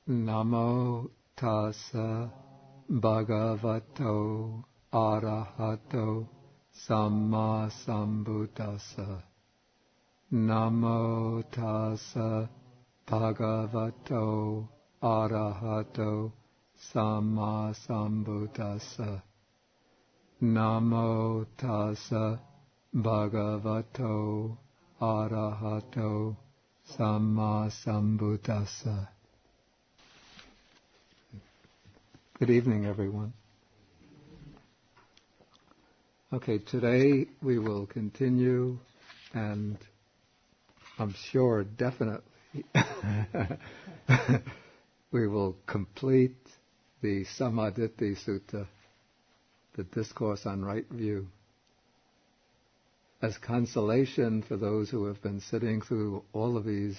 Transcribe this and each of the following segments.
Namo tassa bhagavato arahato samma sambuddhassa. Namo tassa bhagavato arahato samma sambuddhassa. Namo tassa bhagavato arahato samma sambuddhassa. Good evening, everyone. Okay, today we will continue, and I'm sure definitely we will complete the Sammaditthi Sutta, the Discourse on Right View. As consolation for those who have been sitting through all of these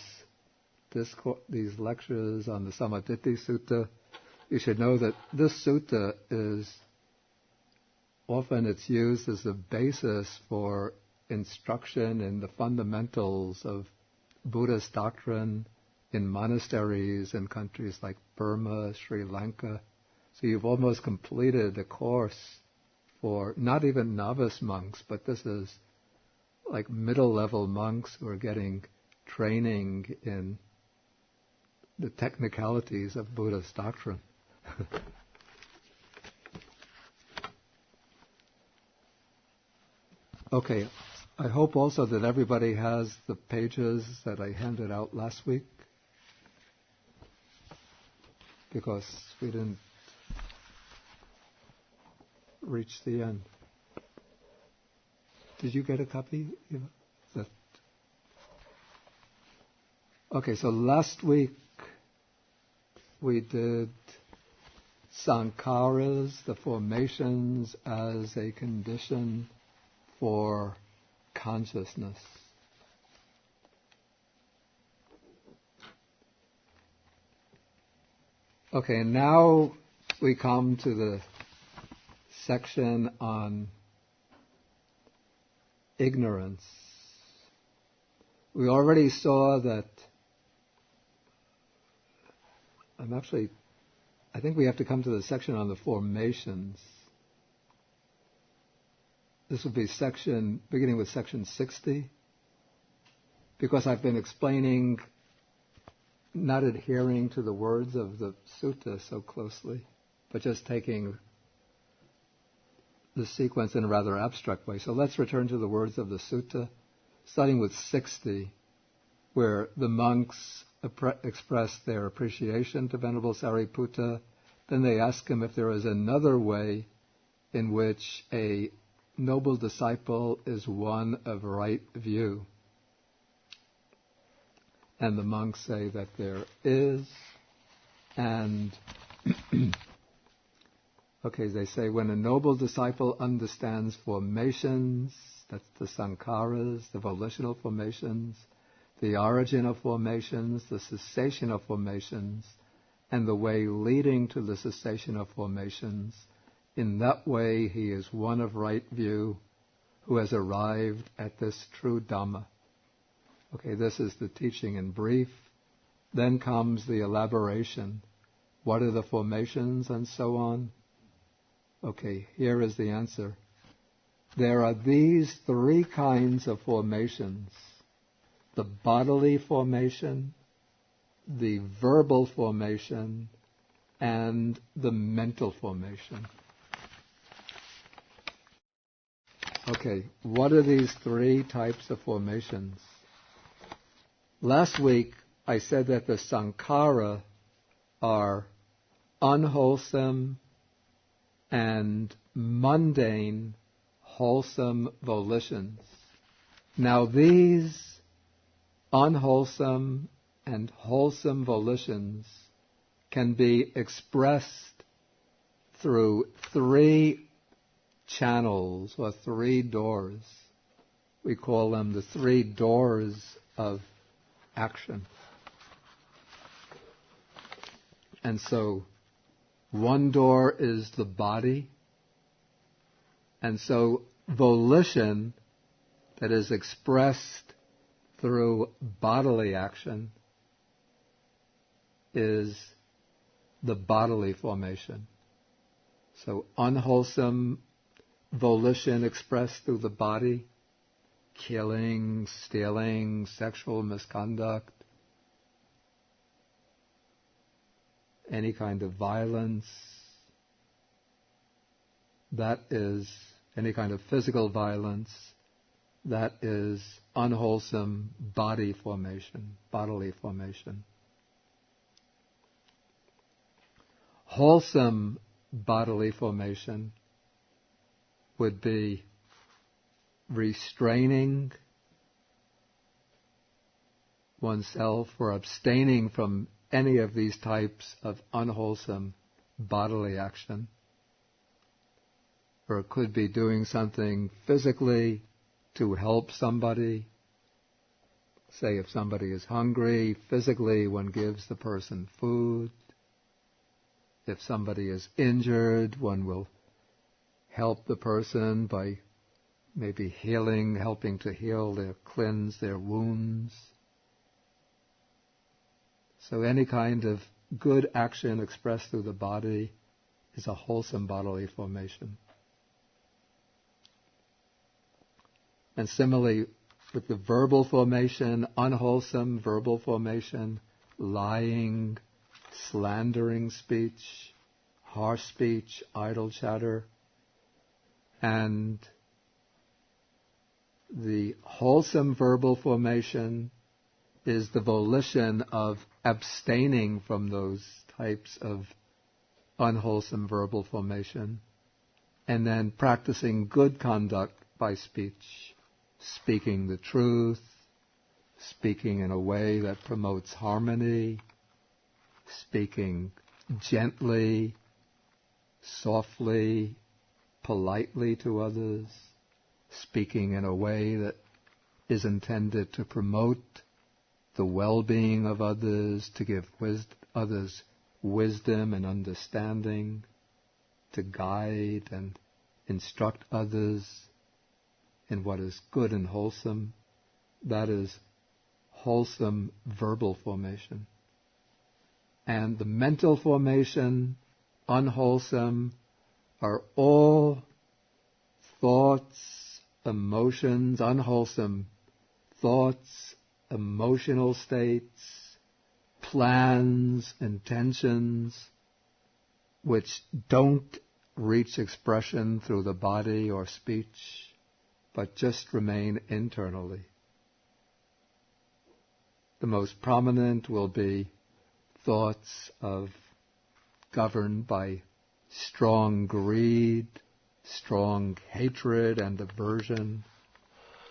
lectures on the Sammaditthi Sutta, you should know that this sutta is often it's used as a basis for instruction in the fundamentals of Buddhist doctrine in monasteries in countries like Burma, Sri Lanka. So you've almost completed a course for not even novice monks, but this is like middle-level monks who are getting training in the technicalities of Buddhist doctrine. Okay, I hope also that everybody has the pages that I handed out last week, because we didn't reach the end. Did you get a copy? Okay, so last week we did Sankharas, the formations as a condition for consciousness. Okay, and now we come to the section on ignorance. We already saw that I think we have to come to the section on the formations. This will be beginning with section 60, because I've been explaining, not adhering to the words of the sutta so closely, but just taking the sequence in a rather abstract way. So let's return to the words of the sutta, starting with 60, where the monks express their appreciation to Venerable Sariputta. Then they ask him if there is another way in which a noble disciple is one of right view. And the monks say that there is, and okay, they say when a noble disciple understands formations, that's the sankharas, the volitional formations, the origin of formations, the cessation of formations, and the way leading to the cessation of formations, in that way he is one of right view who has arrived at this true Dhamma. Okay, this is the teaching in brief. Then comes the elaboration. What are the formations and so on? Okay, here is the answer. There are these three kinds of formations: the bodily formation, the verbal formation, and the mental formation. Okay, what are these three types of formations? Last week I said that the sankhara are unwholesome and mundane wholesome volitions. Now these unwholesome and wholesome volitions can be expressed through three channels or three doors. We call them the three doors of action. And so one door is the body, and so volition that is expressed through bodily action is the bodily formation. So unwholesome volition expressed through the body, killing, stealing, sexual misconduct, any kind of violence, that is any kind of physical violence, that is unwholesome bodily formation. Wholesome bodily formation would be restraining oneself or abstaining from any of these types of unwholesome bodily action. Or it could be doing something physically to help somebody. Say if somebody is hungry, physically one gives the person food. If somebody is injured, one will help the person by maybe helping to heal cleanse their wounds. So any kind of good action expressed through the body is a wholesome bodily formation. And similarly, with the verbal formation, unwholesome verbal formation, lying, slandering speech, harsh speech, idle chatter, and the wholesome verbal formation is the volition of abstaining from those types of unwholesome verbal formation, and then practicing good conduct by speech, speaking the truth, speaking in a way that promotes harmony, speaking gently, softly, politely to others, speaking in a way that is intended to promote the well-being of others, to give others wisdom and understanding, to guide and instruct others in what is good and wholesome. That is wholesome verbal formation. And the mental formation, unwholesome, are all thoughts, emotions, unwholesome thoughts, emotional states, plans, intentions, which don't reach expression through the body or speech, but just remain internally. The most prominent will be thoughts governed by strong greed, strong hatred and aversion,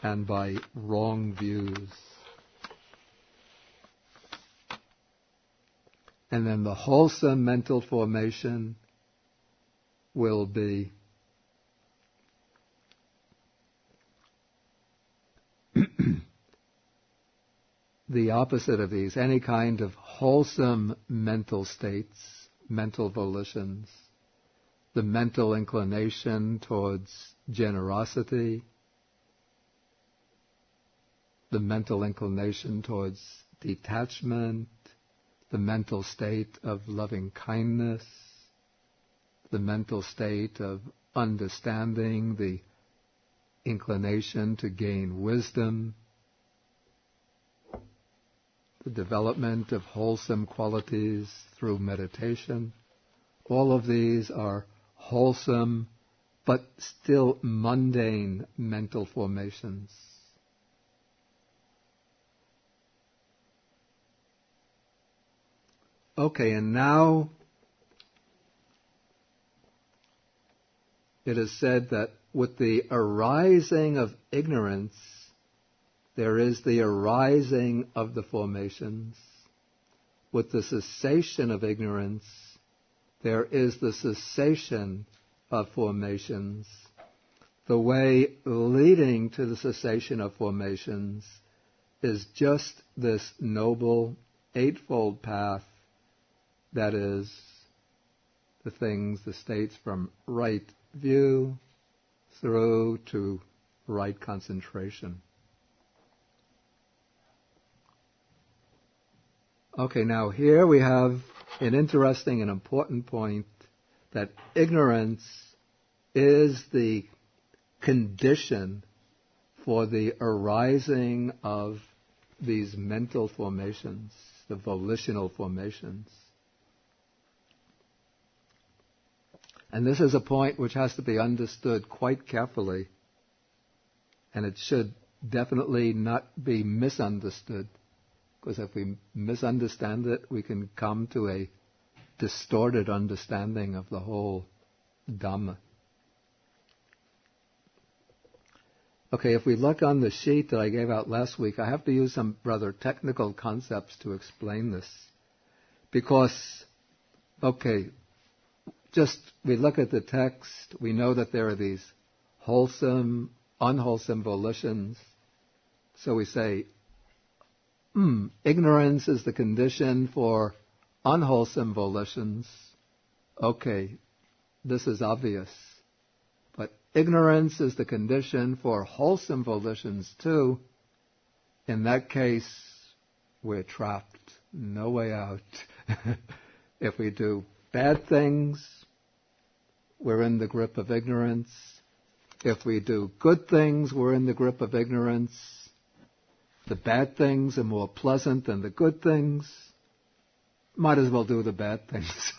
and by wrong views. And then the wholesome mental formation will be the opposite of these, any kind of wholesome mental states, mental volitions, the mental inclination towards generosity, the mental inclination towards detachment, the mental state of loving kindness, the mental state of understanding, the inclination to gain wisdom, the development of wholesome qualities through meditation. All of these are wholesome but still mundane mental formations. Okay, and now it is said that with the arising of ignorance, there is the arising of the formations. With the cessation of ignorance, there is the cessation of formations. The way leading to the cessation of formations is just this noble eightfold path, that is, the states from right view through to right concentration. Okay, now here we have an interesting and important point that ignorance is the condition for the arising of these mental formations, the volitional formations. And this is a point which has to be understood quite carefully, and it should definitely not be misunderstood, because if we misunderstand it, we can come to a distorted understanding of the whole Dhamma. Okay, if we look on the sheet that I gave out last week, I have to use some rather technical concepts to explain this. Because, okay, just we look at the text, we know that there are these wholesome, unwholesome volitions. So we say, ignorance is the condition for unwholesome volitions. Okay, this is obvious. But ignorance is the condition for wholesome volitions too. In that case, we're trapped. No way out. If we do bad things, we're in the grip of ignorance. If we do good things, we're in the grip of ignorance. The bad things are more pleasant than the good things. Might as well do the bad things.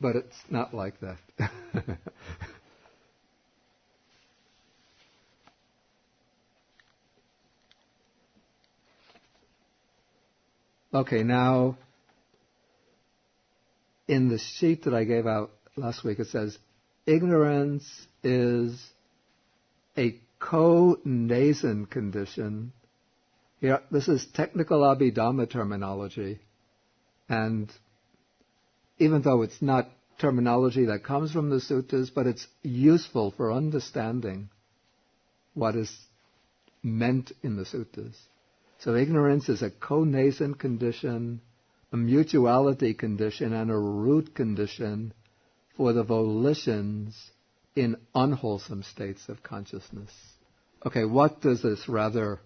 But it's not like that. Okay, now, in the sheet that I gave out last week, it says, ignorance is a co-nascent condition. Here, this is technical Abhidhamma terminology, and even though it's not terminology that comes from the suttas, but it's useful for understanding what is meant in the suttas. So ignorance is a co-nascent condition, a mutuality condition, and a root condition for the volitions in unwholesome states of consciousness. Okay, what does this rather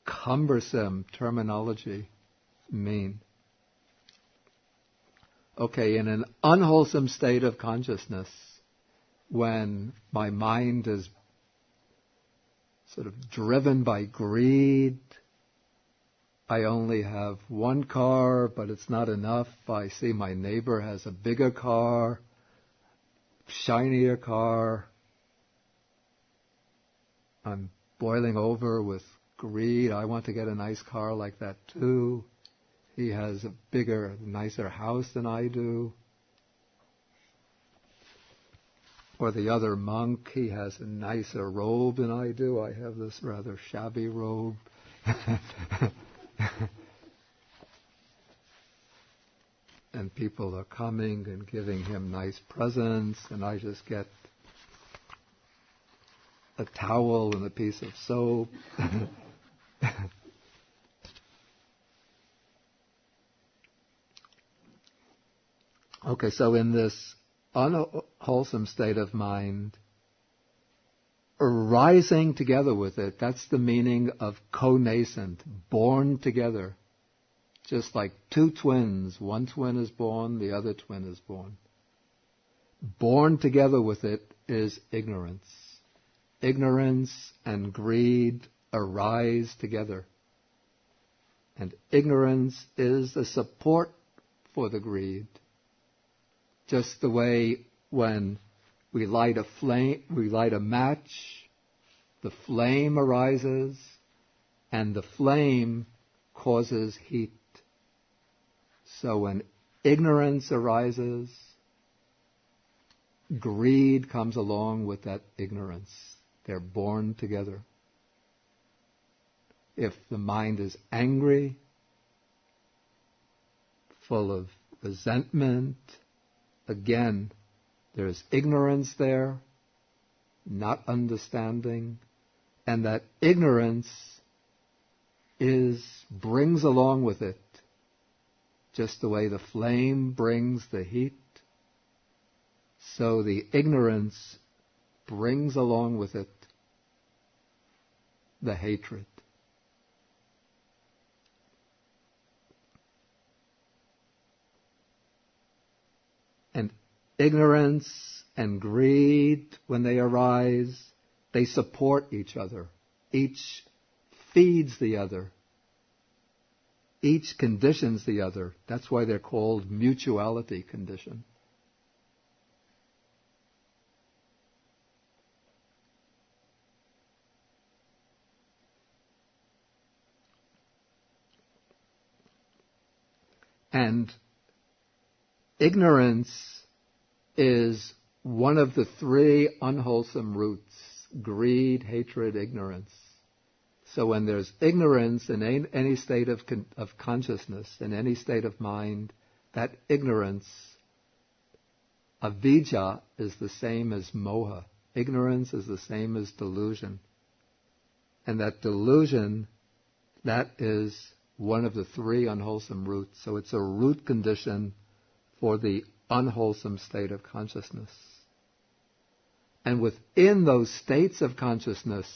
cumbersome terminology mean? Okay, in an unwholesome state of consciousness, when my mind is sort of driven by greed, I only have one car, but it's not enough. I see my neighbor has a bigger car, shinier car. I'm boiling over with greed. I want to get a nice car like that too. He has a bigger, nicer house than I do. Or the other monk, he has a nicer robe than I do. I have this rather shabby robe. And people are coming and giving him nice presents, and I just get a towel and a piece of soap. Okay, so in this unwholesome state of mind, arising together with it, that's the meaning of co-nascent, born together. Just like two twins, one twin is born, the other twin is born. Born together with it is ignorance. Ignorance and greed arise together. And ignorance is the support for the greed. Just the way when we light a match, the flame arises, and the flame causes heat. So when ignorance arises, greed comes along with that ignorance. They're born together. If the mind is angry, full of resentment, again, there's ignorance there, not understanding, and that ignorance brings along with it, just the way the flame brings the heat, so the ignorance brings along with it the hatred. ignorance and greed, when they arise, they support each other. Each feeds the other. Each conditions the other. That's why they're called mutuality condition. And ignorance is one of the three unwholesome roots: greed, hatred, ignorance. So when there's ignorance in any state of consciousness, in any state of mind, that ignorance, avijja, is the same as moha. Ignorance is the same as delusion. And that delusion, that is one of the three unwholesome roots. So it's a root condition for the unwholesome state of consciousness. And within those states of consciousness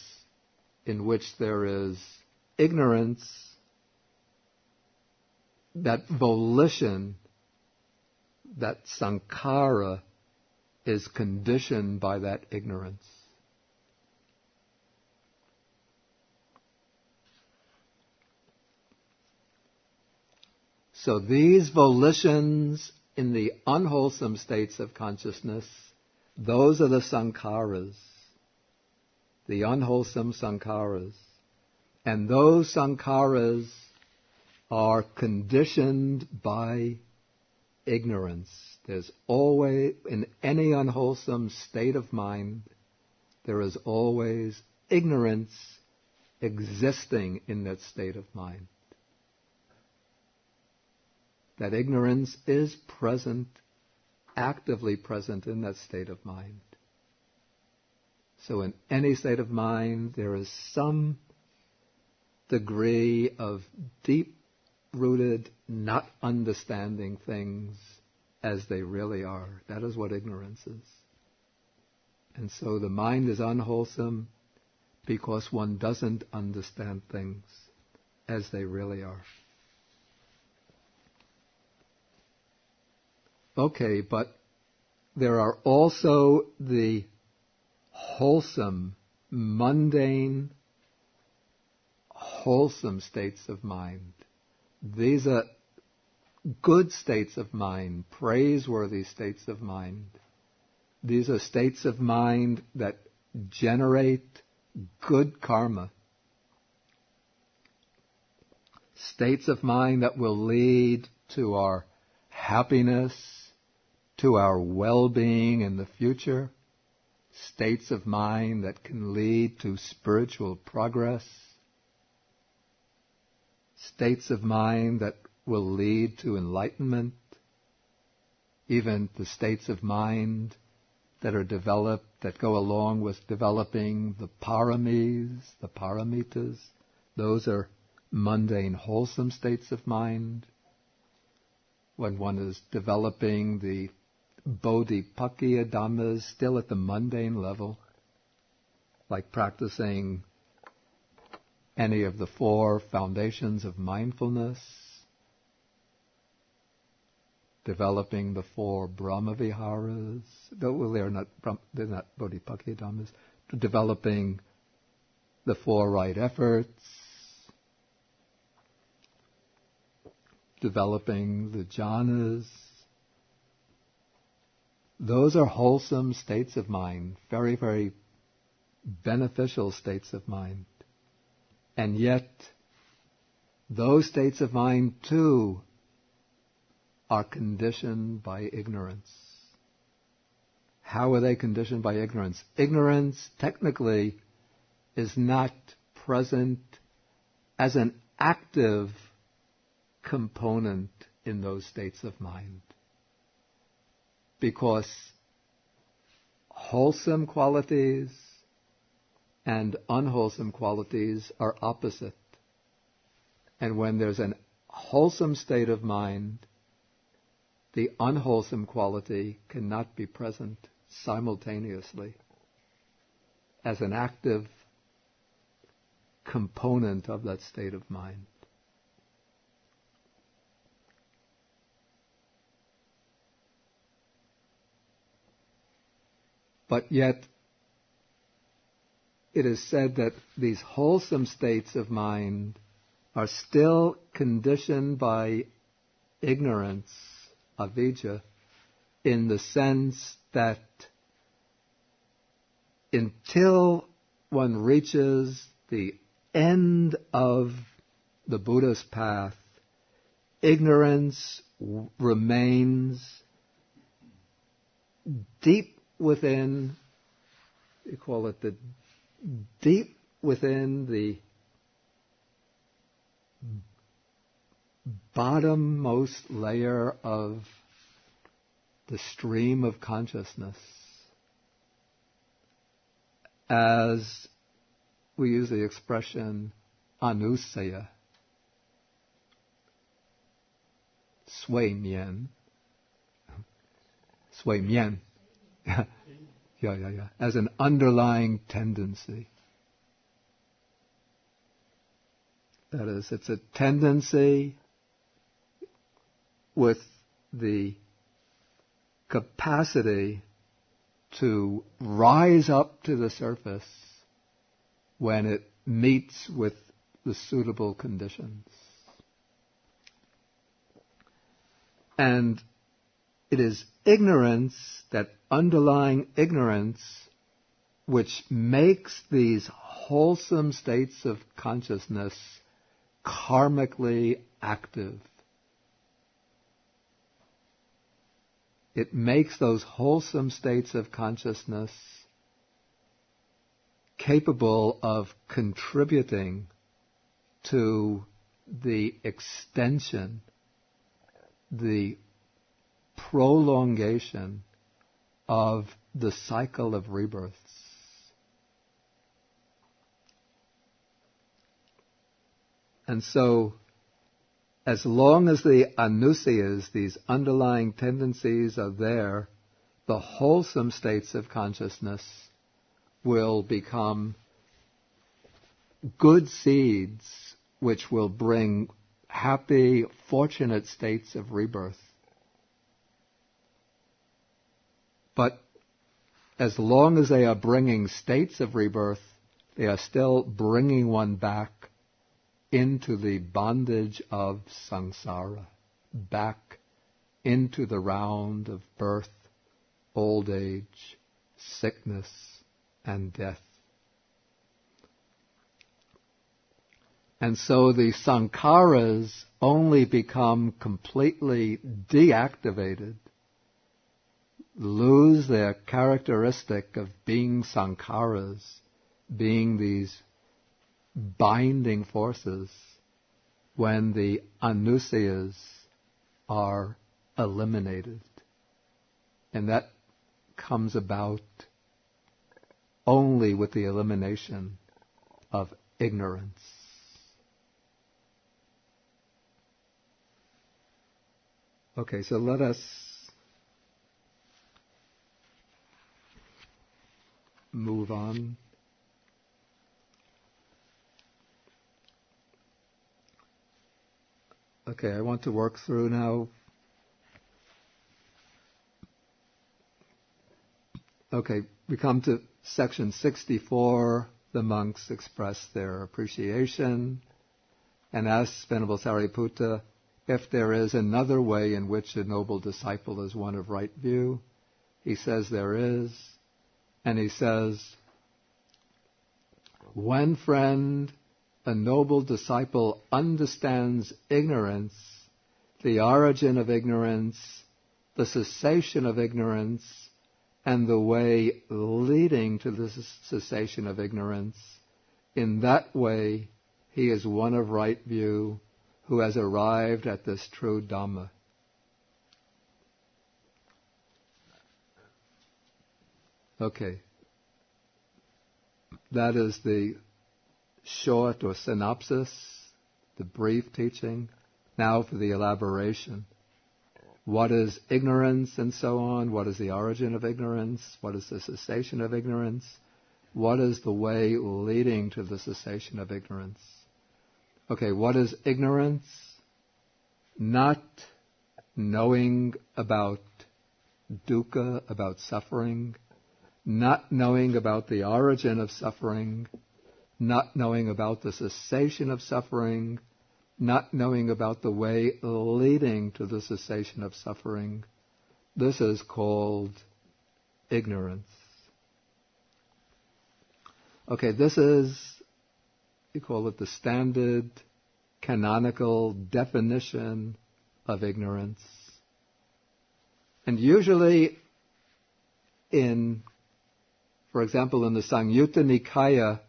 in which there is ignorance, that volition, that sankhara, is conditioned by that ignorance. So these volitions in the unwholesome states of consciousness, those are the sankharas, the unwholesome sankharas. And those sankharas are conditioned by ignorance. There's always, in any unwholesome state of mind, there is always ignorance existing in that state of mind. That ignorance is present, actively present in that state of mind. So in any state of mind, there is some degree of deep-rooted not understanding things as they really are. That is what ignorance is. And so the mind is unwholesome because one doesn't understand things as they really are. Okay, but there are also the wholesome, mundane, wholesome states of mind. These are good states of mind, praiseworthy states of mind. These are states of mind that generate good karma. States of mind that will lead to our happiness, to our well-being in the future. States of mind that can lead to spiritual progress. States of mind that will lead to enlightenment. Even the states of mind that are developed, that go along with developing the paramis, the paramitas. Those are mundane, wholesome states of mind. When one is developing the Bodhipakya Dhammas still at the mundane level, like practicing any of the four foundations of mindfulness, developing the four Brahmaviharas, well, they're not Bodhipakya Dhammas, developing the four right efforts, developing the jhanas. Those are wholesome states of mind, very, very beneficial states of mind. And yet, those states of mind too are conditioned by ignorance. How are they conditioned by ignorance? Ignorance, technically, is not present as an active component in those states of mind. Because wholesome qualities and unwholesome qualities are opposite. And when there's an wholesome state of mind, the unwholesome quality cannot be present simultaneously as an active component of that state of mind. But yet, it is said that these wholesome states of mind are still conditioned by ignorance, avijja, in the sense that until one reaches the end of the Buddha's path, ignorance remains deep within, you call it the deep within the bottommost layer of the stream of consciousness. As we use the expression anusaya, 睡眠, yeah, as an underlying tendency. That is, it's a tendency with the capacity to rise up to the surface when it meets with the suitable conditions. And it is ignorance, that underlying ignorance, which makes these wholesome states of consciousness karmically active. It makes those wholesome states of consciousness capable of contributing to the extension, the prolongation of the cycle of rebirths. And so, as long as the anusayas, these underlying tendencies, are there, the wholesome states of consciousness will become good seeds which will bring happy, fortunate states of rebirth. But as long as they are bringing states of rebirth, they are still bringing one back into the bondage of samsara, back into the round of birth, old age, sickness, and death. And so the sankharas only become completely deactivated, lose their characteristic of being sankharas, being these binding forces, when the anusayas are eliminated. And that comes about only with the elimination of ignorance. Okay, so let us move on. Okay, I want to work through now. Okay, we come to section 64. The monks express their appreciation and ask Venerable Sariputta if there is another way in which a noble disciple is one of right view. He says there is, and he says, when, friend, a noble disciple understands ignorance, the origin of ignorance, the cessation of ignorance, and the way leading to the cessation of ignorance, in that way he is one of right view who has arrived at this true Dhamma. Okay. That is the short or synopsis, the brief teaching. Now for the elaboration. What is ignorance and so on? What is the origin of ignorance? What is the cessation of ignorance? What is the way leading to the cessation of ignorance? Okay, what is ignorance? Not knowing about dukkha, about suffering, not knowing about the origin of suffering, not knowing about the cessation of suffering, not knowing about the way leading to the cessation of suffering. This is called ignorance. Okay, this is, we call it the standard canonical definition of ignorance. And usually for example, in the Samyutta Nikaya,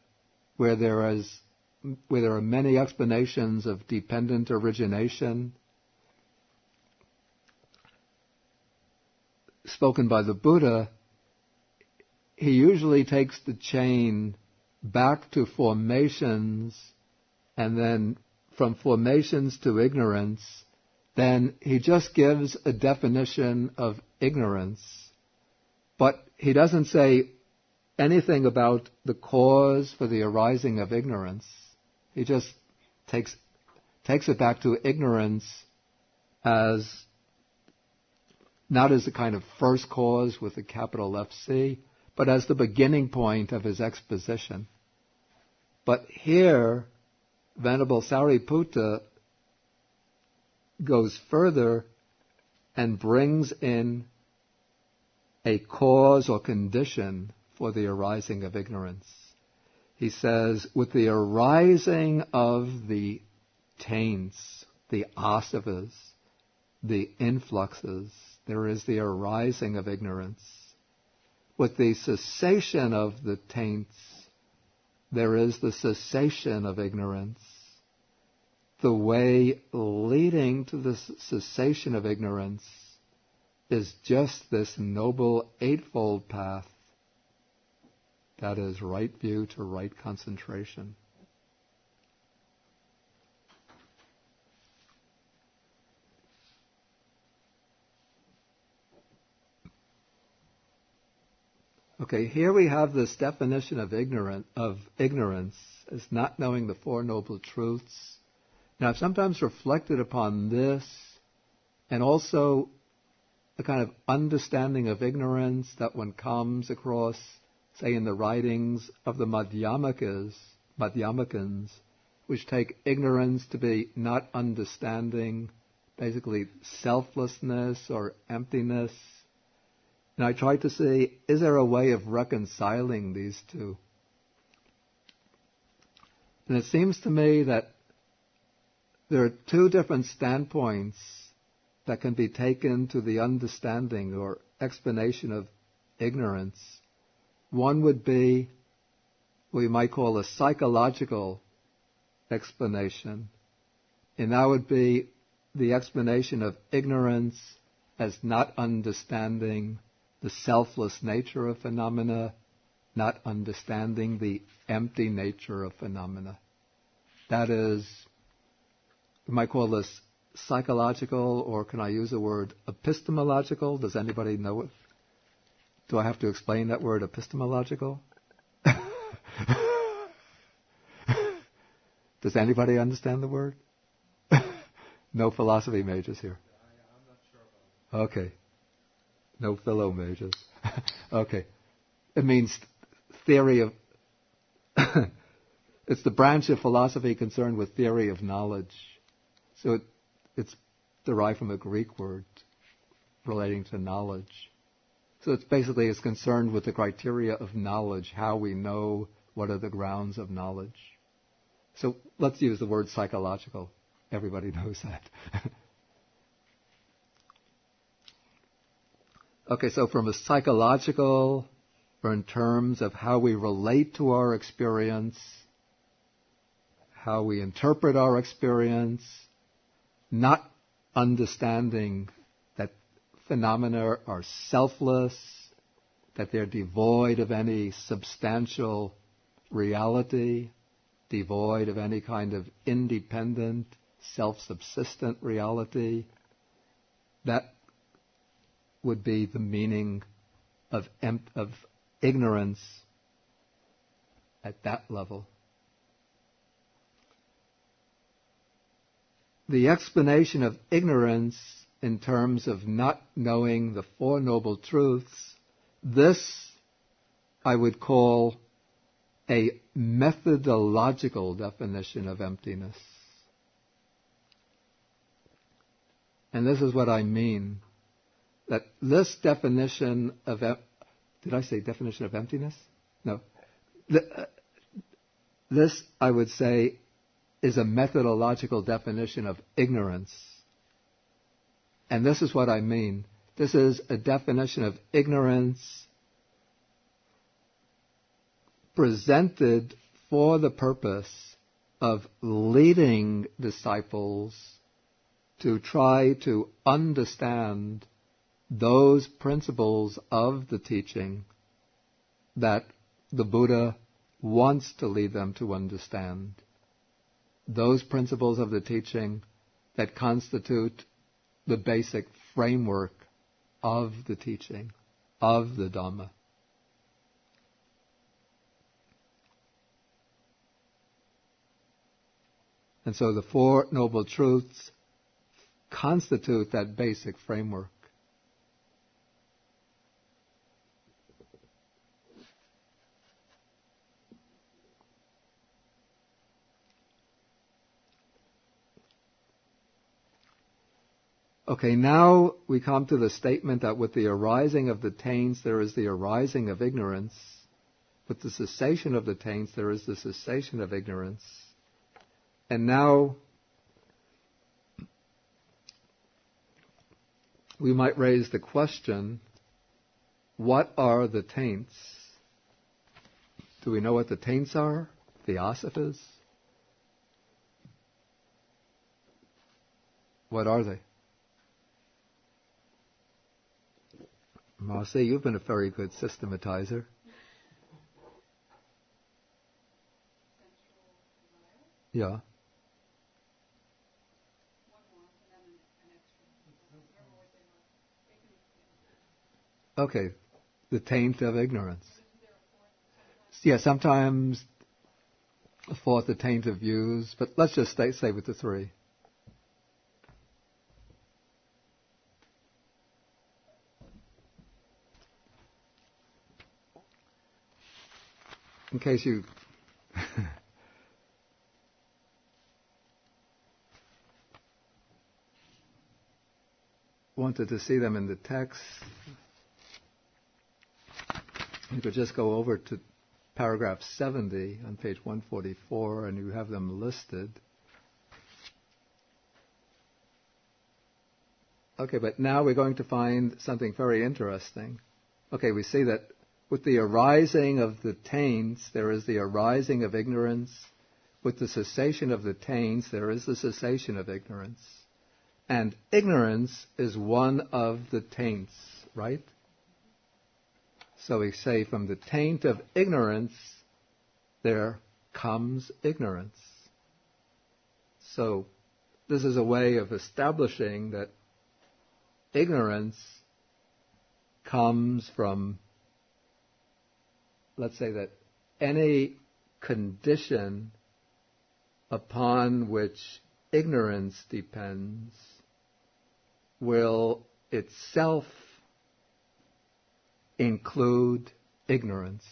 where there are many explanations of dependent origination spoken by the Buddha, he usually takes the chain back to formations, and then from formations to ignorance. Then he just gives a definition of ignorance, but he doesn't say anything about the cause for the arising of ignorance. He just takes it back to ignorance as not as a kind of first cause with a capital FC, but as the beginning point of his exposition. But here, Venerable Sariputta goes further and brings in a cause or condition for the arising of ignorance. He says, with the arising of the taints, the asavas, the influxes, there is the arising of ignorance. With the cessation of the taints, there is the cessation of ignorance. The way leading to the cessation of ignorance is just this noble eightfold path. That is right view to right concentration. Okay, here we have this definition of ignorance as not knowing the Four Noble Truths. Now, I've sometimes reflected upon this, and also a kind of understanding of ignorance that one comes across, say, in the writings of the Madhyamikans, which take ignorance to be not understanding, basically selflessness or emptiness. And I try to see, is there a way of reconciling these two? And it seems to me that there are two different standpoints that can be taken to the understanding or explanation of ignorance. One would be what we might call a psychological explanation, and that would be the explanation of ignorance as not understanding the selfless nature of phenomena, not understanding the empty nature of phenomena. That is, we might call this psychological, or can I use the word epistemological? Does anybody know it? Do I have to explain that word, epistemological? Does anybody understand the word? No philosophy majors here. I'm not sure about it. Okay. No philo majors. Okay. It means theory of... It's the branch of philosophy concerned with theory of knowledge. So it's derived from a Greek word relating to knowledge. So it's concerned with the criteria of knowledge, how we know, what are the grounds of knowledge. So let's use the word psychological. Everybody knows that. Okay, so from a psychological, or in terms of how we relate to our experience, how we interpret our experience, not understanding that phenomena are selfless, that they're devoid of any substantial reality, devoid of any kind of independent, self-subsistent reality, that would be the meaning of ignorance at that level. The explanation of ignorance in terms of not knowing the Four Noble Truths, this I would call a methodological definition of emptiness. And this is what I mean. That this definition of... did I say definition of emptiness? No. This, I would say, is a methodological definition of ignorance. And this is what I mean. This is a definition of ignorance presented for the purpose of leading disciples to try to understand those principles of the teaching that the Buddha wants to lead them to understand. Those principles of the teaching that constitute the basic framework of the teaching, of the Dhamma. And so the Four Noble Truths constitute that basic framework. Okay, now we come to the statement that with the arising of the taints there is the arising of ignorance. With the cessation of the taints there is the cessation of ignorance. And now we might raise the question, what are the taints? Do we know what the taints are? Theosophists? What are they? Marcy, you've been a very good systematizer. Yeah. Okay, the taint of ignorance. Yeah, sometimes a fourth, the taint of views, but let's just stay with the three. In case you wanted to see them in the text, you could just go over to paragraph 70 on page 144 and you have them listed. Okay, but now we're going to find something very interesting. Okay, we see that with the arising of the taints, there is the arising of ignorance. With the cessation of the taints, there is the cessation of ignorance. And ignorance is one of the taints, right? So we say from the taint of ignorance, there comes ignorance. So this is a way of establishing that ignorance comes from, let's say that any condition upon which ignorance depends will itself include ignorance.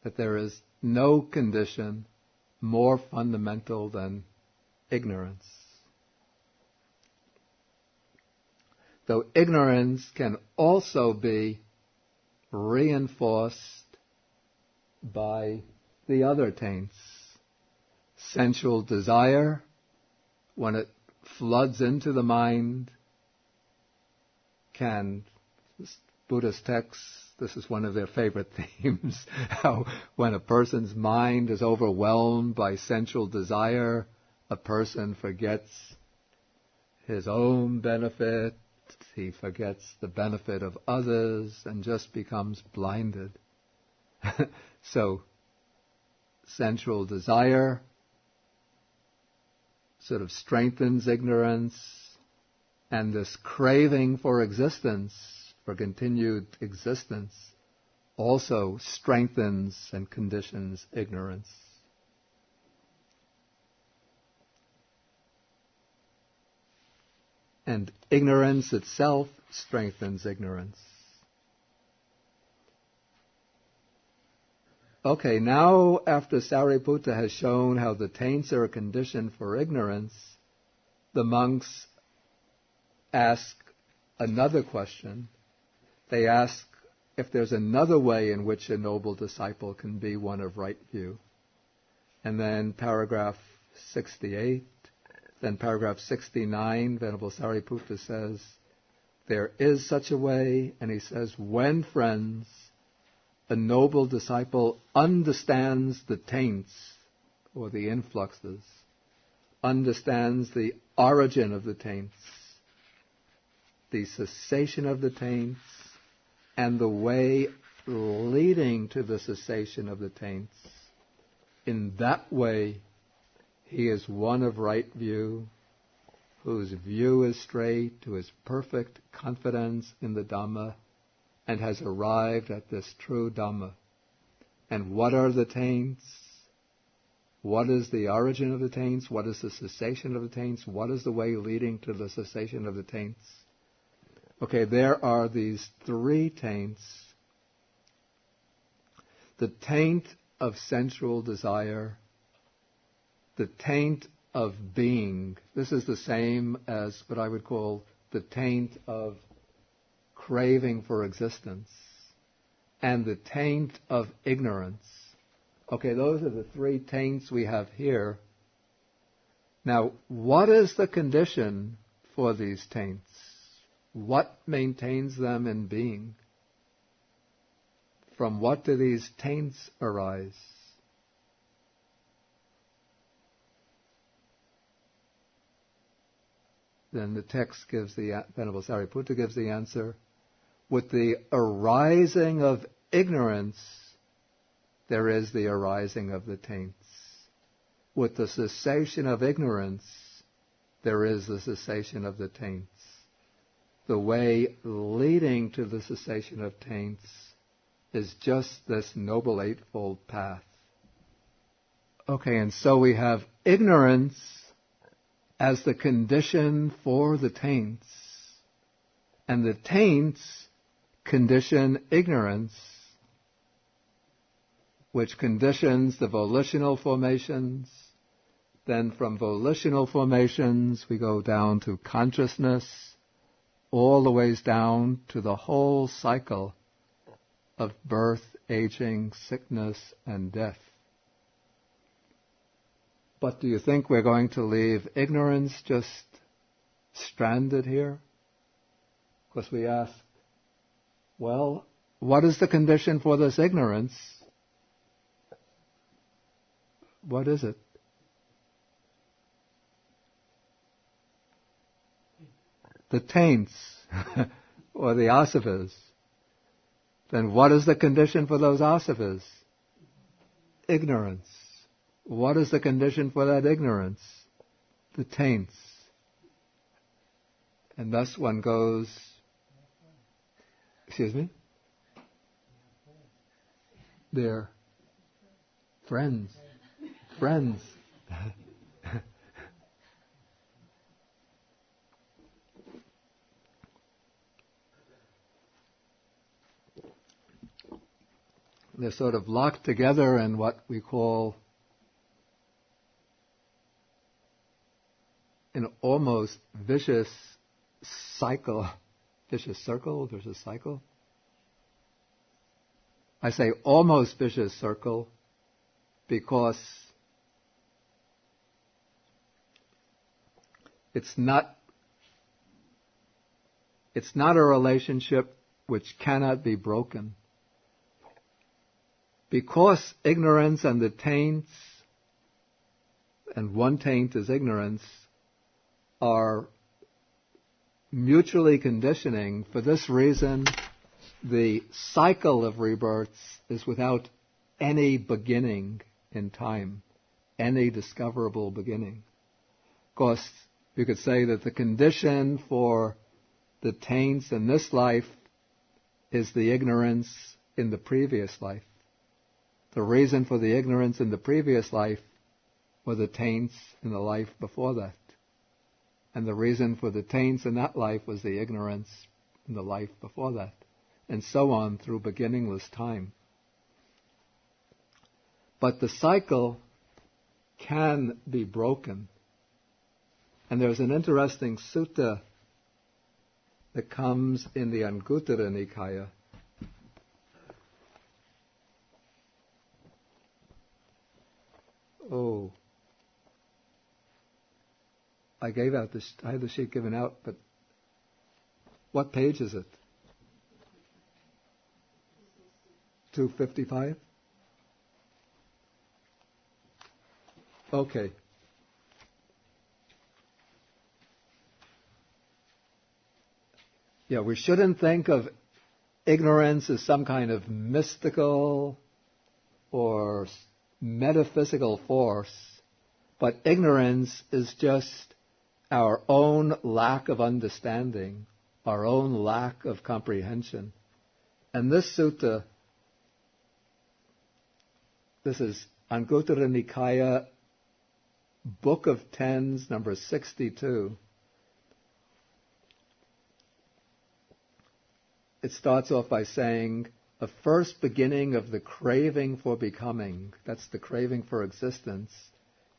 That there is no condition more fundamental than ignorance. Though ignorance can also be reinforced by the other taints. Sensual desire, when it floods into the mind, can, Buddhist texts, this is one of their favorite themes, how when a person's mind is overwhelmed by sensual desire, a person forgets his own benefit, he forgets the benefit of others, and just becomes blinded. So, sensual desire sort of strengthens ignorance, and this craving for existence, for continued existence, also strengthens and conditions ignorance. and ignorance itself strengthens ignorance. Okay, now after Sariputta has shown how the taints are a condition for ignorance, the monks ask another question. They ask if there's another way in which a noble disciple can be one of right view. And then paragraph 68, then paragraph 69, Venerable Sariputta says, there is such a way, and he says, when, friends, a noble disciple understands the taints, or the influxes, understands the origin of the taints, the cessation of the taints, and the way leading to the cessation of the taints, in that way he is one of right view, whose view is straight, who has perfect confidence in the Dhamma, and has arrived at this true Dhamma. And what are the taints? What is the origin of the taints? What is the cessation of the taints? What is the way leading to the cessation of the taints? Okay, there are these three taints. The taint of sensual desire, the taint of being. This is the same as what I would call the taint of craving for existence, and the taint of ignorance. Okay, those are the three taints we have here. Now, what is the condition for these taints? What maintains them in being? From what do these taints arise? Then the text gives Venerable Sariputta gives the answer. With the arising of ignorance, there is the arising of the taints. With the cessation of ignorance, there is the cessation of the taints. The way leading to the cessation of taints is just this Noble Eightfold Path. Okay, and so we have ignorance as the condition for the taints, and the taints condition ignorance, which conditions the volitional formations. Then from volitional formations we go down to consciousness, all the ways down to the whole cycle of birth, aging, sickness, and death. But do you think we're going to leave ignorance just stranded here? Because we ask, well, what is the condition for this ignorance? What is it? The taints, or the asavas. Then what is the condition for those asavas? Ignorance. What is the condition for that ignorance? The taints. And thus one goes, excuse me? They're friends. Friends. They're sort of locked together in what we call an almost vicious cycle. Vicious circle, vicious cycle. I say almost vicious circle because it's not a relationship which cannot be broken. Because ignorance and the taints, and one taint is ignorance, are mutually conditioning, for this reason, the cycle of rebirths is without any beginning in time, any discoverable beginning. Of course, you could say that the condition for the taints in this life is the ignorance in the previous life. The reason for the ignorance in the previous life were the taints in the life before that. And the reason for the taints in that life was the ignorance in the life before that. And so on through beginningless time. But the cycle can be broken. And there's an interesting sutta that comes in the Anguttara Nikaya. Oh, I had the sheet given out, but what page is it? 255? Okay. Yeah, we shouldn't think of ignorance as some kind of mystical or metaphysical force, but ignorance is just our own lack of understanding, our own lack of comprehension. And this sutta, this is Anguttara Nikaya, Book of Tens, number 62. It starts off by saying, a first beginning of the craving for becoming, that's the craving for existence,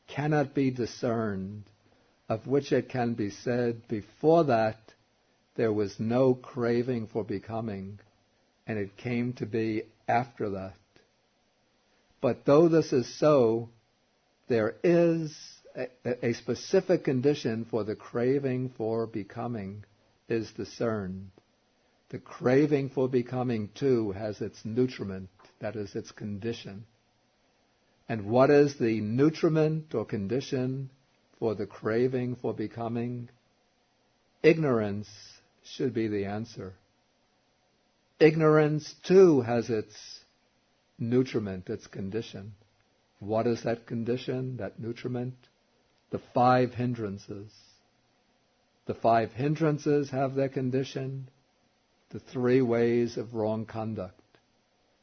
cannot be discerned, of which it can be said, before that there was no craving for becoming, and it came to be after that. But though this is so, there is a specific condition for the craving for becoming is discerned. The craving for becoming, too, has its nutriment, that is, its condition. And what is the nutriment or condition for the craving for becoming? Ignorance should be the answer. Ignorance, too, has its nutriment, its condition. What is that condition, that nutriment? The 5 hindrances. The 5 hindrances have their condition. The 3 ways of wrong conduct.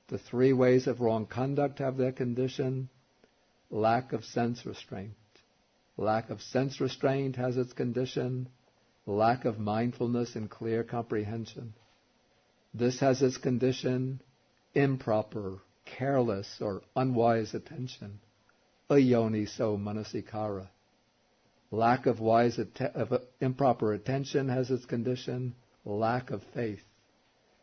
The 3 ways of wrong conduct have their condition. Lack of sense restraint. Lack of sense restraint has its condition. Lack of mindfulness and clear comprehension. This has its condition. Improper, careless, or unwise attention. Ayoniso manasikara. Lack of improper attention has its condition. Lack of faith.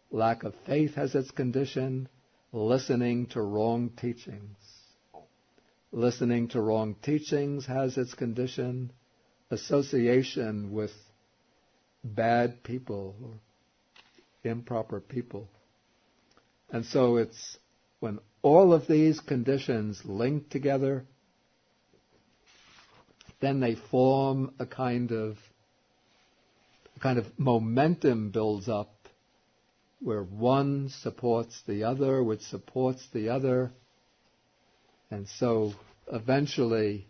Lack of faith has its condition, listening to wrong teachings. Listening to wrong teachings has its condition, association with bad people or improper people. And so it's when all of these conditions link together, then they form a kind of momentum builds up, where one supports the other, which supports the other. And so eventually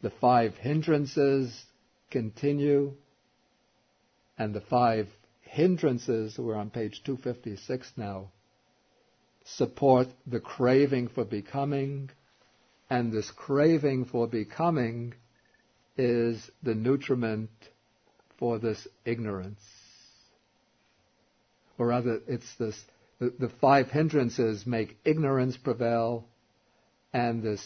the 5 hindrances continue, and the 5 hindrances, we're on page 256 now, support the craving for becoming, and this craving for becoming is the nutriment for this ignorance. Or rather, it's the 5 hindrances make ignorance prevail, and this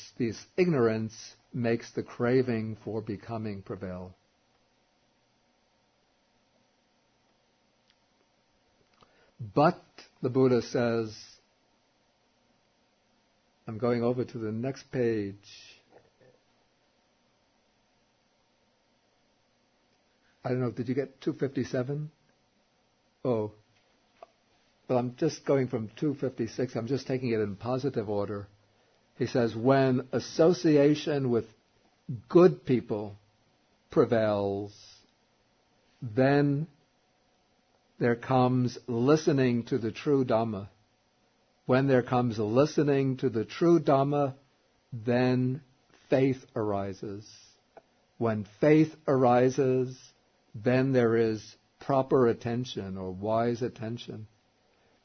ignorance makes the craving for becoming prevail. But, the Buddha says, I'm going over to the next page. I don't know, did you get 257? Oh. Well, I'm just going from 256. I'm just taking it in positive order. He says, when association with good people prevails, then there comes listening to the true Dhamma. When there comes listening to the true Dhamma, then faith arises. When faith arises, then there is proper attention or wise attention.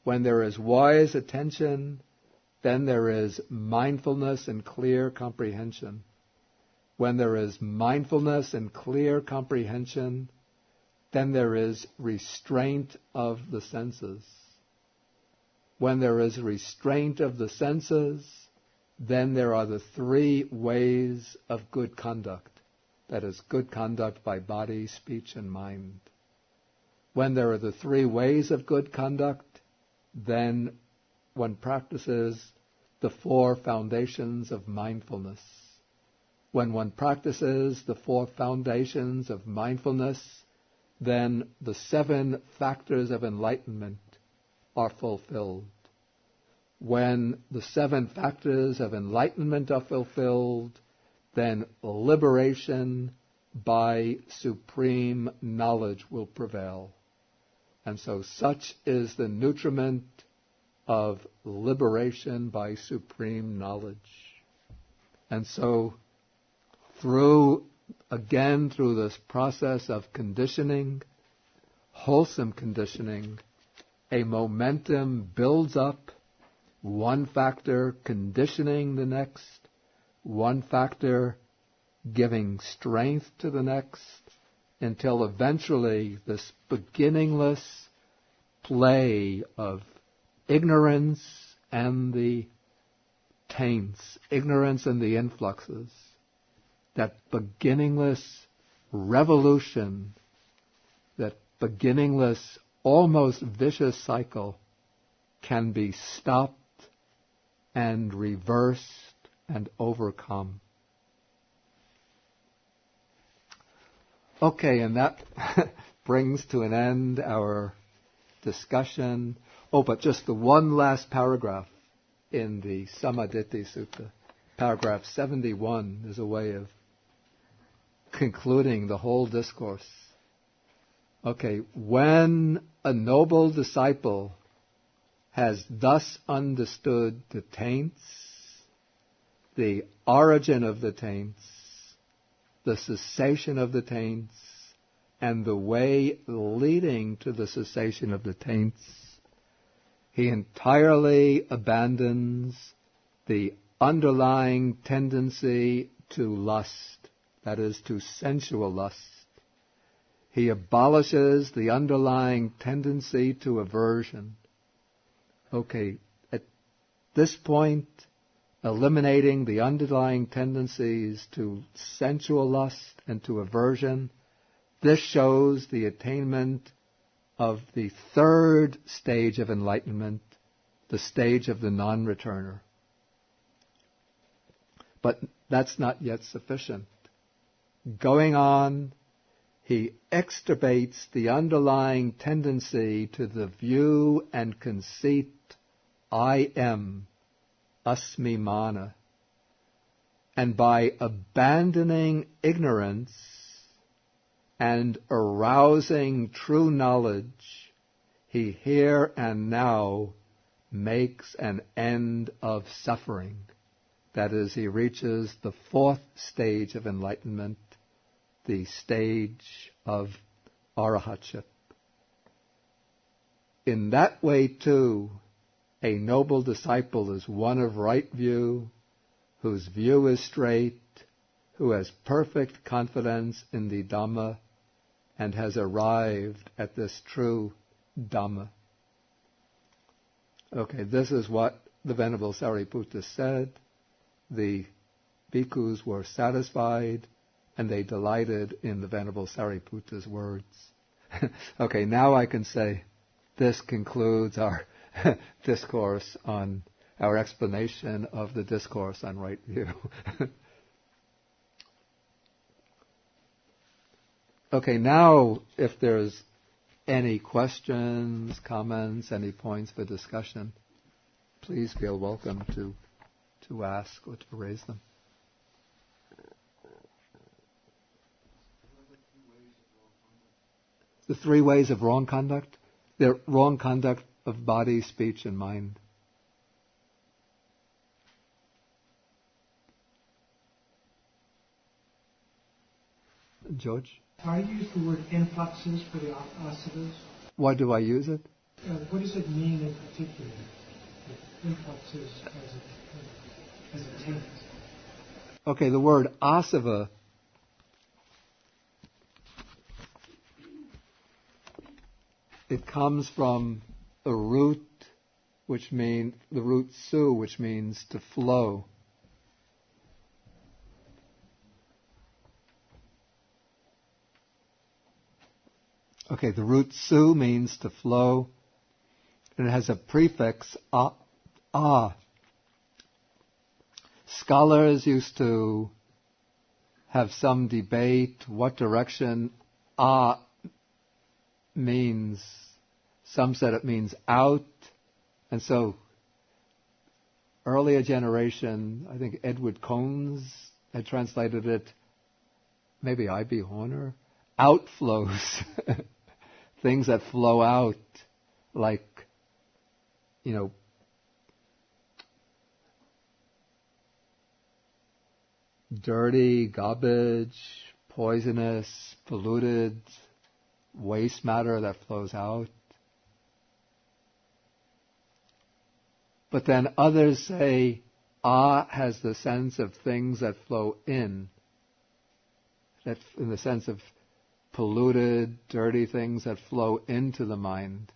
When there is wise attention, then there is mindfulness and clear comprehension. When there is mindfulness and clear comprehension, then there is restraint of the senses. When there is restraint of the senses, then there are the three ways of good conduct. That is, good conduct by body, speech, and mind. When there are the three ways of good conduct, then one practices the four foundations of mindfulness. When one practices the four foundations of mindfulness, then the 7 factors of enlightenment are fulfilled. When the 7 factors of enlightenment are fulfilled, then liberation by supreme knowledge will prevail. And so such is the nutriment of liberation by supreme knowledge. And so through this process of conditioning, wholesome conditioning, a momentum builds up, one factor conditioning the next, one factor giving strength to the next, until eventually this beginningless play of ignorance and the taints, ignorance and the influxes, that beginningless revolution, that beginningless, almost vicious cycle can be stopped and reversed and overcome. Okay, and that brings to an end our discussion. Oh, but just the one last paragraph in the Sammaditthi Sutta, paragraph 71, is a way of concluding the whole discourse. Okay, when a noble disciple has thus understood the taints, the origin of the taints, the cessation of the taints, and the way leading to the cessation of the taints, he entirely abandons the underlying tendency to lust, that is, to sensual lust. He abolishes the underlying tendency to aversion. Okay, at this point, eliminating the underlying tendencies to sensual lust and to aversion, this shows the attainment of the third stage of enlightenment, the stage of the non-returner. But that's not yet sufficient. Going on, he extirpates the underlying tendency to the view and conceit, I am, asmimana. And by abandoning ignorance and arousing true knowledge, he here and now makes an end of suffering. That is, he reaches the fourth stage of enlightenment, the stage of arahatship. In that way, too, a noble disciple is one of right view, whose view is straight, who has perfect confidence in the Dhamma, and has arrived at this true Dhamma. Okay, this is what the Venerable Sariputta said. The bhikkhus were satisfied, and they delighted in the Venerable Sariputta's words. Okay, now I can say this concludes our discourse on our explanation of the discourse on right view. Okay, now if there's any questions, comments, any points for discussion, please feel welcome to ask or to raise them. The 3 ways of wrong conduct? They're wrong conduct of body, speech, and mind. George? Why do you use the word influxes for the asanas? Why do I use it? What does it mean in particular? Influxes as a taint. Okay, the word asava, it comes from a root the root su, which means to flow. Okay, the root su means to flow, and it has a prefix a. Scholars used to have some debate what direction a means. Some said it means out, and so earlier generation, I think Edward Cones had translated it, maybe I.B. Horner, outflows. Things that flow out, like, dirty, garbage, poisonous, polluted, waste matter that flows out. But then others say, has the sense of things that flow in. That in the sense of polluted, dirty things that flow into the mind.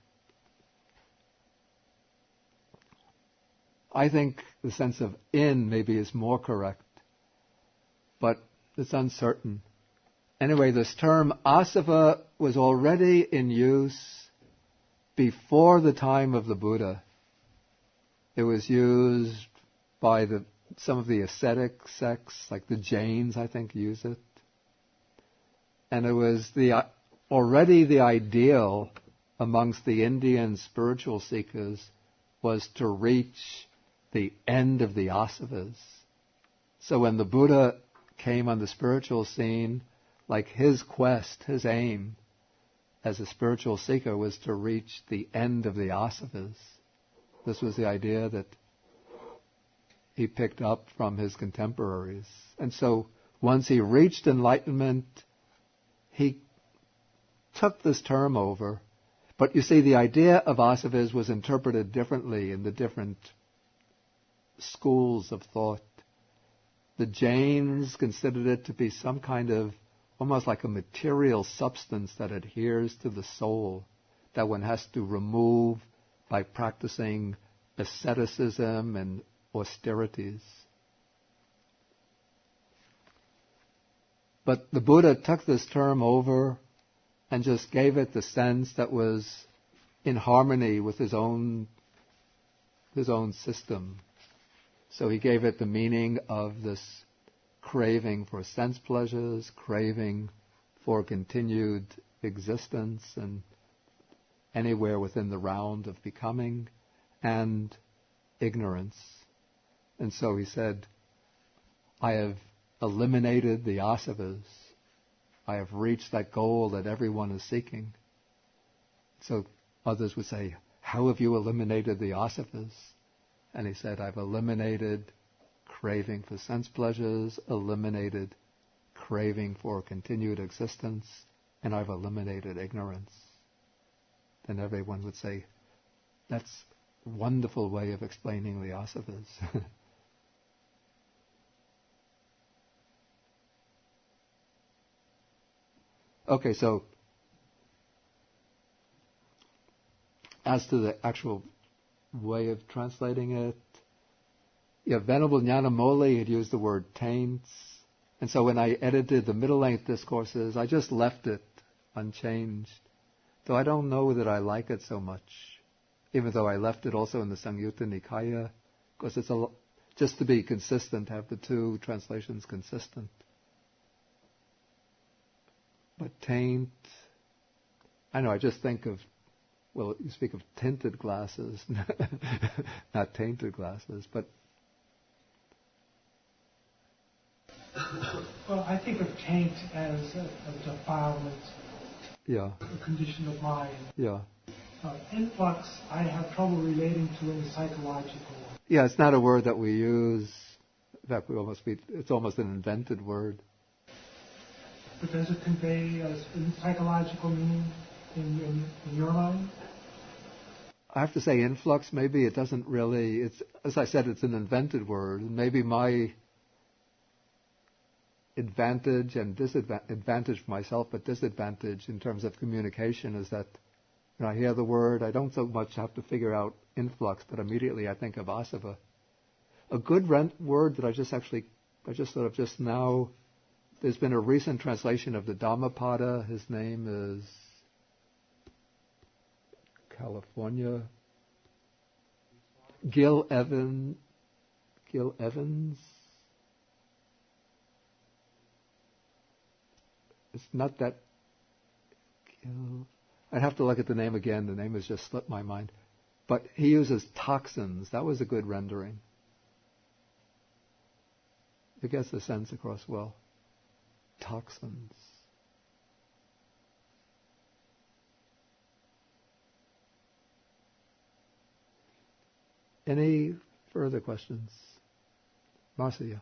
I think the sense of in maybe is more correct, but it's uncertain. Anyway, this term asava was already in use before the time of the Buddha. It was used by some of the ascetic sects, like the Jains, I think, use it. And it was already the ideal amongst the Indian spiritual seekers was to reach the end of the asavas. So when the Buddha came on the spiritual scene, like his quest, his aim as a spiritual seeker was to reach the end of the asavas. This was the idea that he picked up from his contemporaries. And so once he reached enlightenment, he took this term over. But you see, the idea of asavas was interpreted differently in the different schools of thought. The Jains considered it to be some kind of, almost like a material substance that adheres to the soul, that one has to remove by practicing asceticism and austerities. But the Buddha took this term over and just gave it the sense that was in harmony with his own system. So he gave it the meaning of this craving for sense pleasures, craving for continued existence and anywhere within the round of becoming, and ignorance. And so he said, I have eliminated the asavas. I have reached that goal that everyone is seeking. So others would say, how have you eliminated the asavas? And he said, I've eliminated craving for sense pleasures, eliminated craving for continued existence, and I've eliminated ignorance. Then everyone would say, that's a wonderful way of explaining the asavas. Okay, so as to the actual way of translating it, Venerable Nyanamoli had used the word taints, and so when I edited the middle-length discourses, I just left it unchanged. Though I don't know that I like it so much, even though I left it also in the Samyutta Nikaya, because it's just to be consistent, have the two translations consistent. But taint, I know, I just think of, well, you speak of tinted glasses, not tainted glasses, but... Well, I think of taint as a defilement, yeah, a condition of mind. Yeah. Influx, I have trouble relating to in the psychological. Yeah, it's not a word that we use. In fact, it's almost an invented word. But does it convey a psychological meaning in your mind? I have to say influx, maybe it doesn't really, it's, as I said, it's an invented word. Maybe my advantage and disadvantage for myself, but disadvantage in terms of communication is that when I hear the word, I don't so much have to figure out influx, but immediately I think of asava. A good word that I just thought of just now, there's been a recent translation of the Dhammapada. His name is California. Gil Evans. It's not that Gil. I'd have to look at the name again. The name has just slipped my mind. But he uses toxins. That was a good rendering. It gets the sense across well. Toxins. Any further questions? Marcia?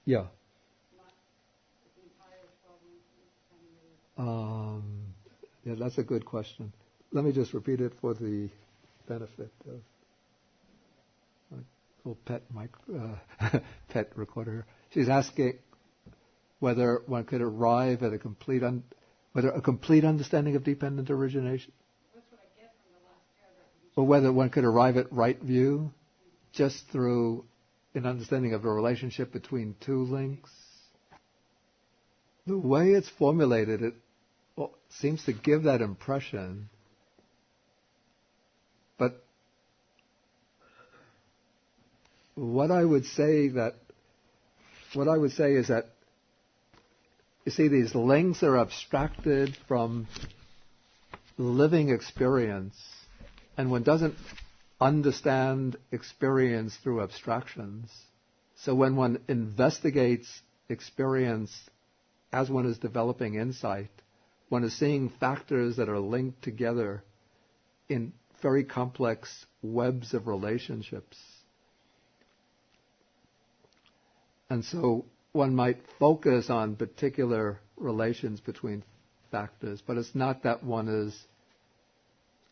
Yeah. Yeah, that's a good question. Let me just repeat it for the benefit of my little pet recorder. She's asking whether one could arrive at a complete understanding of dependent origination, or whether one could arrive at right view just through an understanding of a relationship between two links. The way it's formulated, it seems to give that impression, but what I would say is that, you see, these links are abstracted from living experience, and one doesn't understand experience through abstractions. So when one investigates experience as one is developing insight, one is seeing factors that are linked together in very complex webs of relationships. And so one might focus on particular relations between factors, but it's not that one is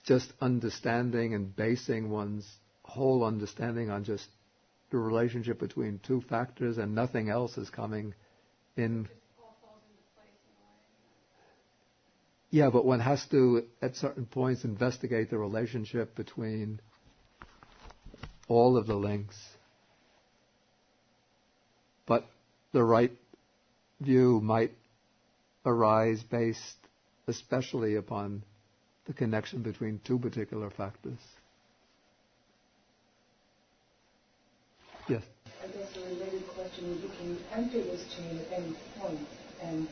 just understanding and basing one's whole understanding on just the relationship between two factors and nothing else is coming in. Yeah, but one has to, at certain points, investigate the relationship between all of the links. But the right view might arise based especially upon the connection between two particular factors. Yes? I guess a related question is, you can enter this chain at any point, and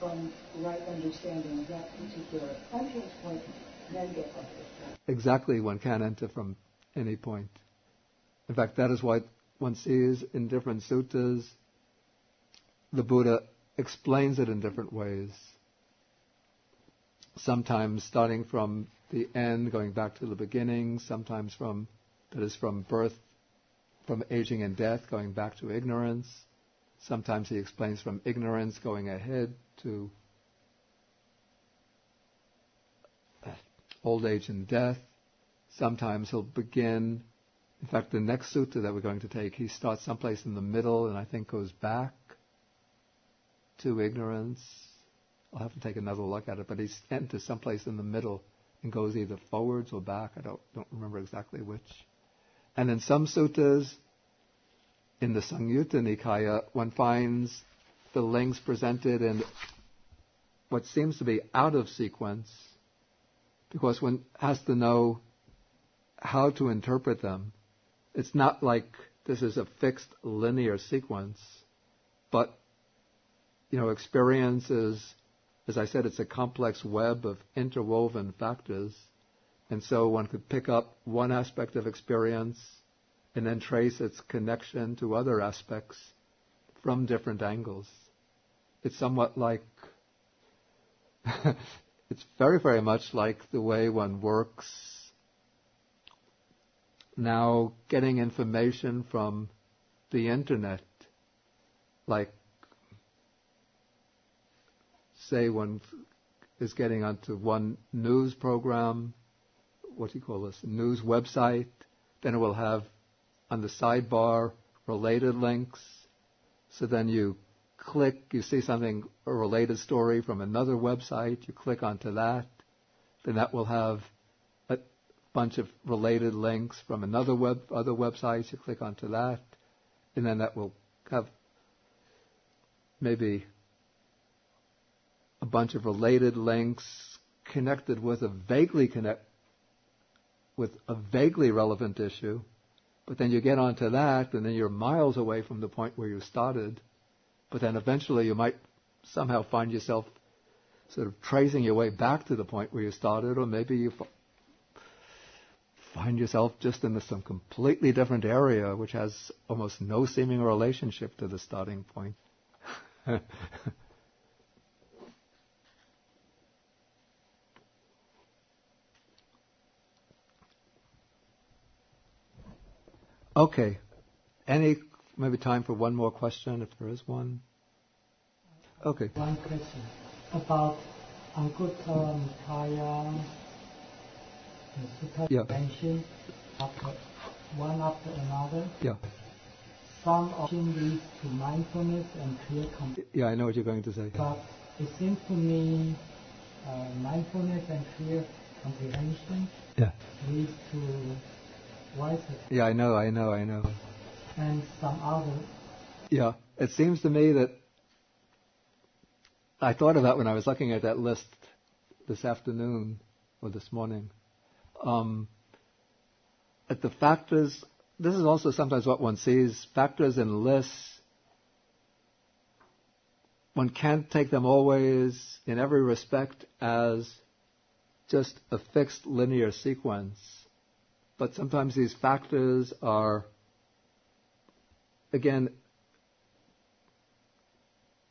from right understanding of that particular entrance point, then get up there. Exactly, one can enter from any point. In fact, that is why one sees in different suttas, the Buddha explains it in different ways. Sometimes starting from the end, going back to the beginning, sometimes from birth, from aging and death, going back to ignorance. Sometimes he explains from ignorance going ahead to old age and death. Sometimes he'll begin, in fact, the next sutta that we're going to take, he starts someplace in the middle and I think goes back to ignorance. I'll have to take another look at it, but he enters someplace in the middle and goes either forwards or back. I don't remember exactly which. And in some suttas, in the Sammaditthi Nikaya, one finds the links presented in what seems to be out of sequence, because one has to know how to interpret them. It's not like this is a fixed linear sequence, but experience is, as I said, it's a complex web of interwoven factors, and so one could pick up one aspect of experience and then trace its connection to other aspects from different angles. It's somewhat like, it's very, very much like the way one works now getting information from the internet. Like, say one is getting onto one news program, news website, then it will have on the sidebar related links, So then you click, you see something, a related story from another website, you click onto that, then that will have a bunch of related links from other websites, you click onto that, and then that will have maybe a bunch of related links connected with a vaguely relevant issue. But then you get onto that, and then you're miles away from the point where you started. But then eventually you might somehow find yourself sort of tracing your way back to the point where you started, or maybe you find yourself just in some completely different area, which has almost no seeming relationship to the starting point. Okay. Maybe time for one more question, if there is one. Okay. One question about Anguttara Nikaya Sutta mentioned one after another. Yeah. Some option leads to mindfulness and clear comprehension. Yeah, I know what you're going to say. But it seems to me mindfulness and clear comprehension leads to wiser. Yeah, I know. And some other. Yeah, it seems to me that I thought of that when I was looking at that list this afternoon or this morning. At the factors, this is also sometimes what one sees, factors in lists, one can't take them always in every respect as just a fixed linear sequence. But sometimes these factors are, again,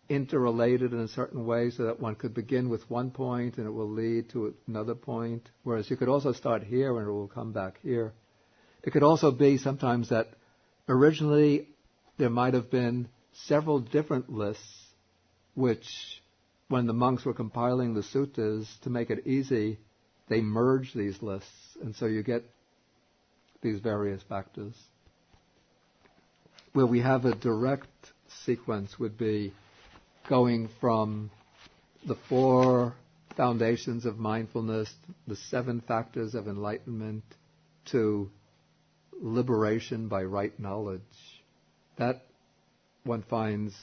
interrelated in a certain way so that one could begin with one point and it will lead to another point, whereas you could also start here and it will come back here. It could also be sometimes that originally there might have been several different lists which, when the monks were compiling the suttas, to make it easy, they merged these lists, and so you get these various factors. Where we have a direct sequence would be going from the 4 foundations of mindfulness, the 7 factors of enlightenment, to liberation by right knowledge. That one finds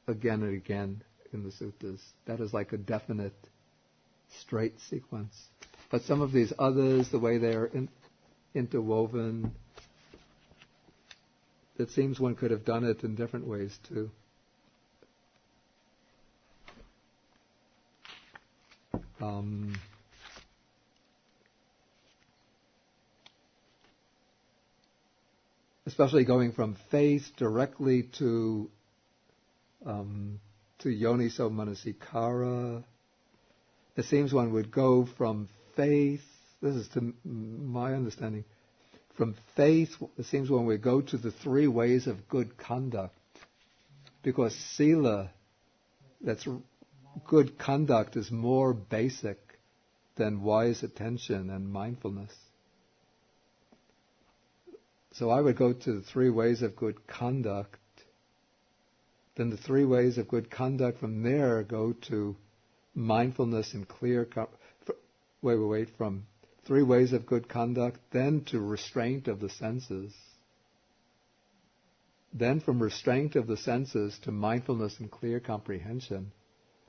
again and again in the suttas. That is like a definite, straight sequence. But some of these others, the way they're interwoven, it seems one could have done it in different ways too. Especially going from faith directly to yoniso manasikara. It seems one would go from faith, this is to my understanding, from faith, it seems one would go to the 3 ways of good conduct. Because sila, that's good conduct, is more basic than wise attention and mindfulness. So I would go to the 3 ways of good conduct. Then the 3 ways of good conduct from there go to mindfulness and clear... from 3 ways of good conduct, then to restraint of the senses. Then from restraint of the senses to mindfulness and clear comprehension.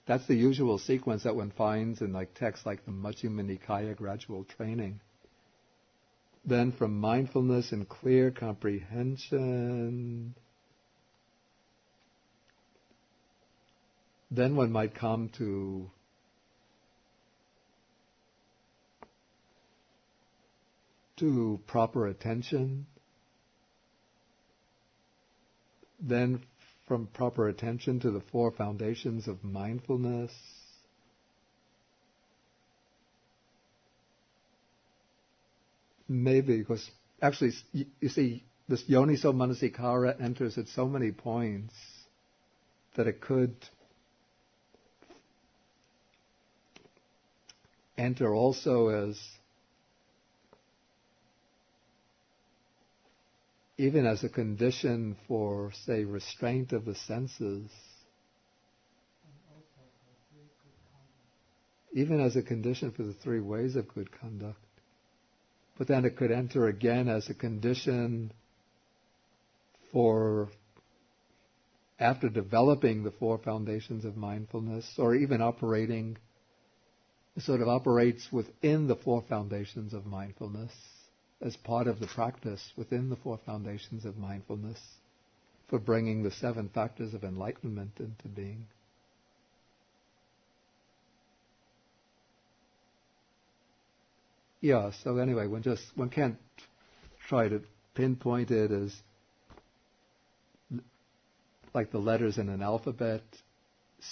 That's the usual sequence that one finds in texts like the Majjhima Nikaya gradual training. Then from mindfulness and clear comprehension, then one might come to proper attention. Then from proper attention to the 4 foundations of mindfulness. Maybe, because actually, you see, this yoniso manasikara enters at so many points that it could enter also as even as a condition for, say, restraint of the senses, even as a condition for the 3 ways of good conduct. But then it could enter again as a condition for, after developing the 4 foundations of mindfulness, or even operating, sort of operates within the 4 foundations of mindfulness, as part of the practice within the 4 foundations of mindfulness, for bringing the 7 factors of enlightenment into being. Yeah, so anyway, one can't try to pinpoint it as like the letters in an alphabet.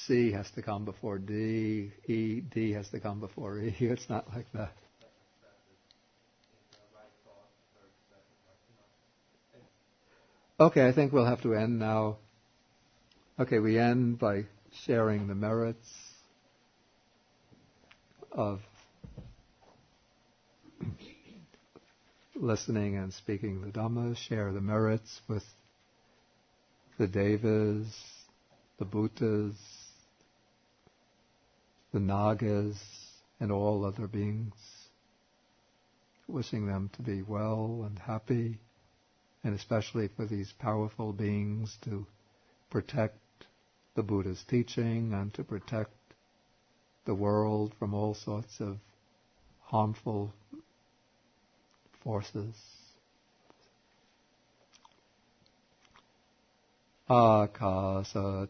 C has to come before D, D has to come before E. It's not like that. Okay, I think we'll have to end now. Okay, we end by sharing the merits of listening and speaking the Dhamma, share the merits with the Devas, the Bhutas, the Nagas, and all other beings, wishing them to be well and happy, and especially for these powerful beings to protect the Buddha's teaching and to protect the world from all sorts of harmful forces. Akasata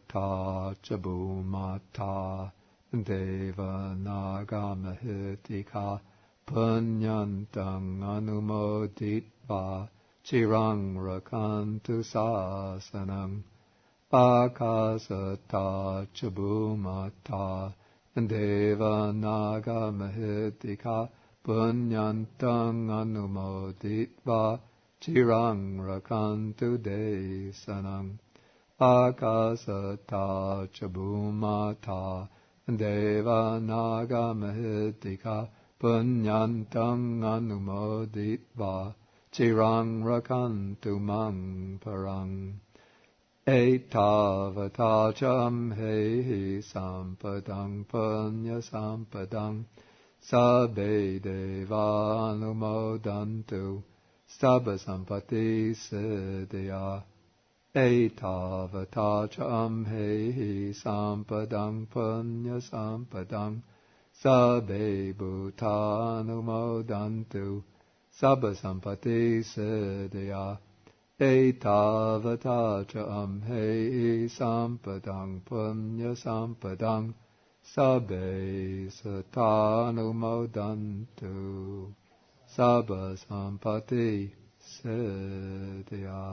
chabumata deva nagamahitika punyantang anumoditva chirang rakantu sasanang. Akasata chabumata deva nagamahitika punyantang anumoditva chirang rakantu desanang. Akasata chabumata deva nagamahitika punyantang anumoditva chirang rakantu mang parang. Etavata cham hehi sampadang punya sampadang sabbe deva anumodantu sabba sampati siddhya. Etavata cham hehi sampadang punya sampadang sabbe bhuta anumodantu sabba sampati siddhya. Etavata cham hehi sampadang punya sampadang sabbe satanumodantu sabba sampati siddhya.